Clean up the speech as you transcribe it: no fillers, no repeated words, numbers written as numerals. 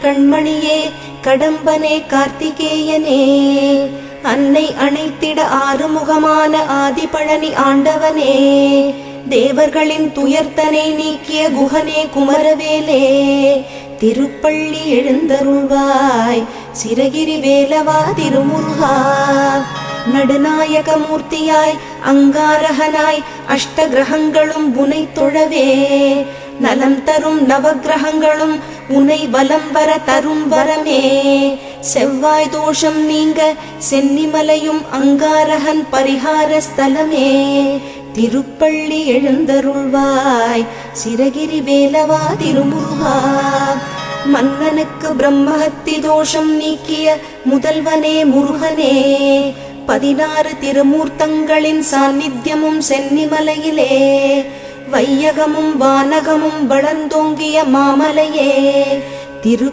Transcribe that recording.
கண்மணியே கடம்பனே கார்த்திகேயனே அன்னை அணைத்திட ஆறுமுகமான ஆதிபழனி ஆண்டவனே தேவர்களின் துயர்த்தனை நீக்கிய குஹனே குமரவேலே திருப்பள்ளி எழுந்தருள்வாய் சிரகிரி வேலவா திருமுருகா நடுநாயக மூர்த்தியாய் அங்காரகனாய் அஷ்ட கிரகங்களும் உனை தொழவே நலம் தரும் நவகிரகங்களும் உனை வலம் வர தரும் வரமே செவ்வாய் தோஷம் நீங்க சென்னிமலையும் அங்காரகன் பரிகார ஸ்தலமே திருப்பள்ளி எழுந்தருள்வாய் சிரகிரி வேலவா திருமுருகா மன்னனுக்கு பிரம்மஹத்தி தோஷம் நீக்கிய முதல்வனே முருகனே 16 திருமூர்த்தங்களின் சாநித்தியமும் சென்னிமலையிலே வையகமும் வானகமும் வளர்ந்தோங்கிய மாமலையே திரு